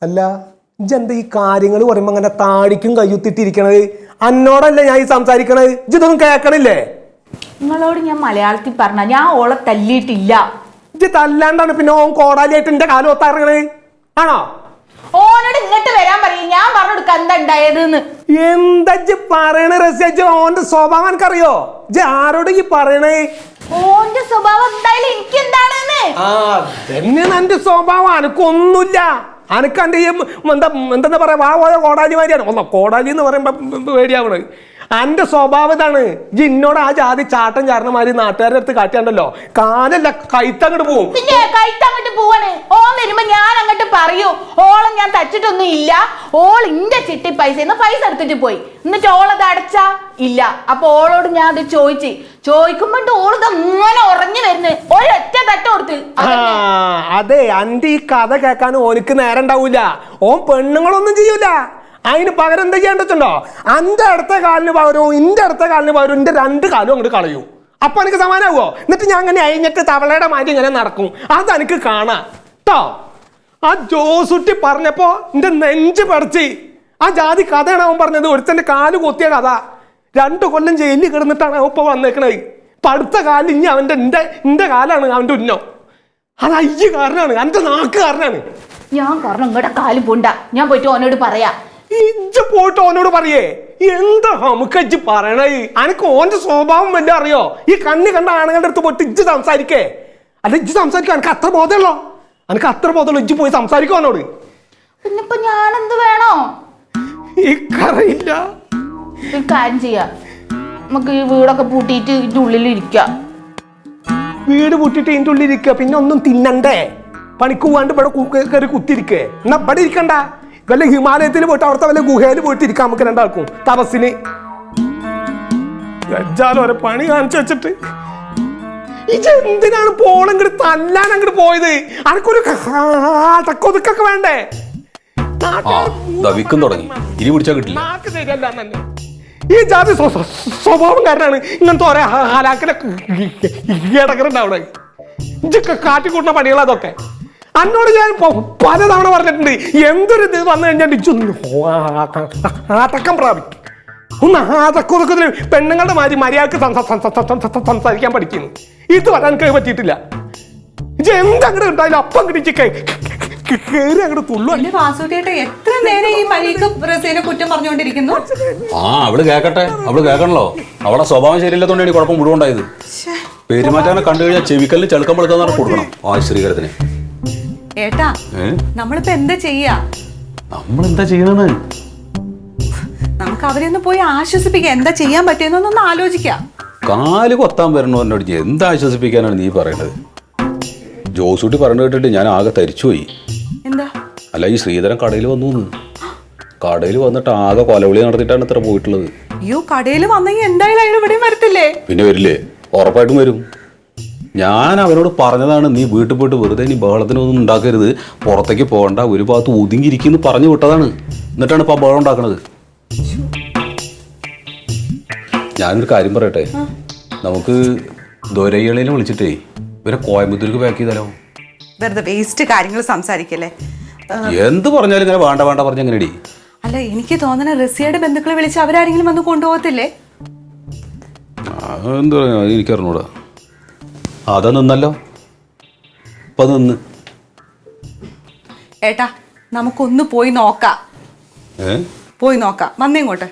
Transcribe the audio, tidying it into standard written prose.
അല്ല ഇജെന്താ ഈ കാര്യങ്ങൾ പറയുമ്പോ അങ്ങനെ താടിക്കും കയ്യുത്തിട്ടിരിക്കണത്? അന്നോടല്ലേ ഞാൻ ഈ സംസാരിക്കണത്, ഇതൊന്നും കേക്കണില്ലേ? നിങ്ങളോട് ഞാൻ മലയാളത്തിൽ പറഞ്ഞ ഞാൻ ഓളെ തല്ലിയിട്ടില്ല. ഇജ് തല്ലാണ്ടാണ് പിന്നെ ഓൻ കോടാലിയായിട്ട് എന്റെ കാലം ഒത്താറങ്ങണേ ആണോ? ഓനോട് ഇങ്ങോട്ട് വരാൻ പറയും, ഞാൻ പറഞ്ഞെടുക്ക എന്താ ഉണ്ടായതെന്ന്. എന്താ ഇജ്ജ് പറയണ രസ്യ? ഓന്റെ സ്വഭാവം എനിക്കറിയോ? ഇജ്ജ് ആരോട് ഈ പറയണേ? ഓന്റെ സ്വഭാവം എന്തായാലും എനിക്ക് എന്താണെന്ന്. തന്നെയാണ് എന്റെ സ്വഭാവം. അനക്കൊന്നുമില്ല. അനക്ക് എന്റെ എന്താ പറയാ വാ പോയ കോടാലിമാരിയാണ്. കോടാലി എന്ന് പറയുമ്പോ പേടിയാവണത്. എന്റെ സ്വഭാവം ഇതാണ്. ഇജ്ജ് ഇന്നോട് ആ ജാതി ചാട്ടം ചാരണമാര് നാട്ടുകാരുടെ അടുത്ത് കാട്ടിയാണ്ടല്ലോ കാലല്ല കൈത്തങ്ങോട്ട് പോവും. പിന്നെ കൈത്തങ്ങോട്ട് പോവാണ്. ഓൻ വരുമ്പോ ഞാൻ അങ്ങോട്ട് പറയൂ ഓളെ ഞാൻ തച്ചിട്ടൊന്നും ഇല്ല, ഓൾ ഇന്റെ ചിട്ടി പൈസ എടുത്തിട്ട് പോയി, എന്നിട്ട് ഓളത് അടച്ചാ ഇല്ല. അപ്പൊ ഓളോട് ഞാൻ അത് ചോദിക്കുമ്പോ ഓളത് അങ്ങനെ ഉറഞ്ഞു വരുന്നു. ഒരൊറ്റ തട്ട കൊടുത്ത്. അതെ, എന്റെ ഈ കഥ കേൾക്കാൻ ഓനിക്ക് നേരം ഉണ്ടാവൂല. ഓൻ പെണ്ണുങ്ങളൊന്നും ചെയ്യൂല. അതിന് പകരം എന്താ ചെയ്യേണ്ടോ? എന്റെ അടുത്ത കാലിന് പകരവും ഇന്റെ അടുത്ത കാലിന് പകരവും ഇന്റെ രണ്ട് കാലും അങ്ങോട്ട് കളയൂ. അപ്പൊ എനിക്ക് സമാനാവോ? എന്നിട്ട് ഞാൻ അങ്ങനെ അഴിഞ്ഞിട്ട് തവളയുടെ മാറ്റി ഇങ്ങനെ നടക്കും. അതെനിക്ക് കാണാം കേട്ടോ. ആ ജോസുട്ടി പറഞ്ഞപ്പോ എന്റെ നെഞ്ച് പറിച്ച്. ആ ജാതി കഥയാണ് അവൻ പറഞ്ഞത്. ഒരുത്തന്റെ കാല് കൊത്തിയ കഥ. 2 കൊല്ലം ജയിലിൽ കിടന്നിട്ടാണ് അവൻ ഇപ്പൊ വന്നേക്കണത്. ഇപ്പൊ അടുത്ത കാലിൽ ഇനി അവന്റെ എന്റെ കാലാണ് അവന്റെ ഉന്നോ. അത് അയ്യ കാരനാണ്, എന്റെ നാക്ക് കാരനാണ്. ഞാൻ കാരണം ഇങ്ങടെ കാല് പോണ്ട, ഞാൻ പോയിട്ട് ഓനോട് പറയാ. ഇജ്ജ് പോയിട്ട് ഓനോട് പറയേ? എന്താ നമുക്ക് ഇജ്ജ് പറയണേ? അനക്ക് ഓന്റെ സ്വഭാവം വല്ല അറിയോ? ഈ കണ്ണ് കണ്ട ആണുങ്ങളുടെ അടുത്ത് പോയിട്ട് ഇജ്ജ് സംസാരിക്കേ? അല്ല ഇജ്ജ് സംസാരിക്കുക. എനിക്ക് അത്ര ബോധമുള്ളോ? എനിക്ക് അത്ര ബോധമുള്ളൂ. ഇജ്ജ് പോയി സംസാരിക്കും അവനോട്. പിന്നിപ്പൊ ഞാനെന്ത് വേണോ? എനിക്കറിയില്ല. ഒരു കാര്യം ചെയ്യാം, നമുക്ക് ഈ വീടൊക്കെ പൂട്ടിയിട്ട് ഇതിന്റെ ഉള്ളിൽ ഇരിക്കാം. വീട് പൂട്ടിയിട്ട് ഇതിന്റെ ഉള്ളിൽ ഇരിക്കുക, പിന്നെ ഒന്നും തിന്നണ്ടേ? പണിക്ക് പോവാണ്ട് ഇവിടെ കയറി കുത്തിരിക്കേ? എന്നാ ഇവിടെ ഇരിക്കണ്ട. വല്ല ഹിമാലയത്തിൽ പോയിട്ട് അവിടുത്തെ വല്ല ഗുഹയിൽ പോയിട്ട് ഇരിക്കാം നമുക്ക് രണ്ടാൾക്കും തപസ്സിന്. ഓരോ പണി കാണിച്ചു വെച്ചിട്ട് എന്തിനാണ് പോളങ്ങോട്ട് തല്ലാൻ അങ്ങോട്ട് പോയത്? അനക്കൊരു അടക്കൊതുക്കൊക്കെ വേണ്ടേ? ഈ ജാതി സ്വഭാവം കാരനാണ് ഇങ്ങനത്തെ ഓരോ ഹാലാക്കലൊക്കെ ഇടക്കറുണ്ടാവണേ. ഇതൊക്കെ കാട്ടിക്കൂട്ടുന്ന പണികൾ അതൊക്കെ. അന്നോട് ഞാൻ പലതവണ പറഞ്ഞിട്ടുണ്ട്, എന്തൊരു ഇത് വന്നു കഴിഞ്ഞാൽ ഇച്ചൊന്ന് ആട്ടക്കം പ്രാപിക്കും. ഒന്ന് ആട്ടക്കൊതുക്കത്തിന് പെണ്ണുങ്ങളുടെ മാതിരി മര്യാദക്ക് സംസാരിക്കാൻ പഠിക്കുന്നു. ഇത് വരാൻ എനിക്ക് പറ്റിയിട്ടില്ല. ഇത് എന്തങ്ങോട്ട് ഉണ്ടായാലും അപ്പം കിട്ടിച്ച് കയറി അങ്ങോട്ട് തുള്ളു. എത്ര നേരം ഈ മരീക്ക് കുറ്റം പറഞ്ഞുകൊണ്ടിരിക്കുന്നു? അവള് കേക്കട്ടെ, അവള് കേൾക്കണല്ലോ. അവളെ സ്വഭാവം ശരിയില്ലാത്തോണ്ടാണ് കുഴപ്പം മുഴുവൻ ഉണ്ടായത്. പെരുമാറ്റാനെ കണ്ടു കഴിഞ്ഞാൽ ചെവിക്കല്ലിൽ ചെളുക്കം പെടുത്താൻ കൊടുക്കണം ആ ശ്രീകരത്തിന്. ഏട്ടാ, നമ്മളിപ്പോ എന്താ ചെയ്യാ? നമ്മളെന്താ ചെയ്യണെന്ന് നമുക്ക് അവരെ ഒന്ന് പോയി ആശ്വസിപ്പിക്കാം. എന്താ ചെയ്യാൻ പറ്റിയെന്നൊന്ന് ആലോചിക്കാം. കാല് കൊത്താൻ വരണോന്നോട് എന്താ ആശ്വസിപ്പിക്കാനാണ് നീ പറയണത്? ജോസൂട്ടി പറഞ്ഞു കേട്ടിട്ട് ഞാൻ ആകെ തരിച്ചുപോയി. എന്താ? അല്ല, ഈ ശ്രീധരൻ കടയിൽ വന്നു. കടയിൽ വന്നിട്ട് ആകെ കൊലവിളി നടത്തിയിട്ടാണ് ഇത്ര പോയിട്ടുള്ളത്. അയ്യോ, കടയിൽ വന്നെങ്കിൽ എന്തായാലും അയാൾ ഇവിടെ വരത്തില്ലേ? പിന്നെ വരില്ലേ? ഉറപ്പായിട്ടും വരും. ഞാൻ അവനോട് പറഞ്ഞതാണ്, നീ വീട്ടിൽ പോയിട്ട് വെറുതെ നീ ബഹളത്തിനൊന്നും ഉണ്ടാക്കരുത്, പുറത്തേക്ക് പോകണ്ട, ഒരു ഭാഗത്ത് ഒതുങ്ങിയിരിക്കുന്നു പറഞ്ഞു വിട്ടതാണ്. എന്നിട്ടാണ് ഇപ്പൊ ബഹളം ഉണ്ടാക്കണത്. ഞാനൊരു കാര്യം പറയട്ടെ, നമുക്ക് ദൊരയിളയിൽ വിളിച്ചിട്ടേ ഇവരെ കോയമ്പത്തൂർക്ക് പാക്ക് ചെയ്താലോ? വെറുതെ വേസ്റ്റ് കാര്യങ്ങൾ സംസാരിക്കല്ലേ. എന്ത് പറഞ്ഞാലും ഇങ്ങനെ വേണ്ട വേണ്ട പറഞ്ഞ എങ്ങനെയാടി? അല്ല, എനിക്ക് തോന്നണ റസിയയുടെ ബന്ധുക്കളെ വിളിച്ച് അവരാരെങ്കിലും വന്ന് കൊണ്ടുപോകത്തില്ലേ? എന്താ പറയാ, എനിക്കറിഞ്ഞൂടാ. അതാ നിന്നല്ലോ, ഇപ്പൊ നിന്ന്. ഏട്ടാ, നമുക്കൊന്ന് പോയി നോക്കാം. പോയി നോക്കാം, വന്നേങ്ങോട്ടെ.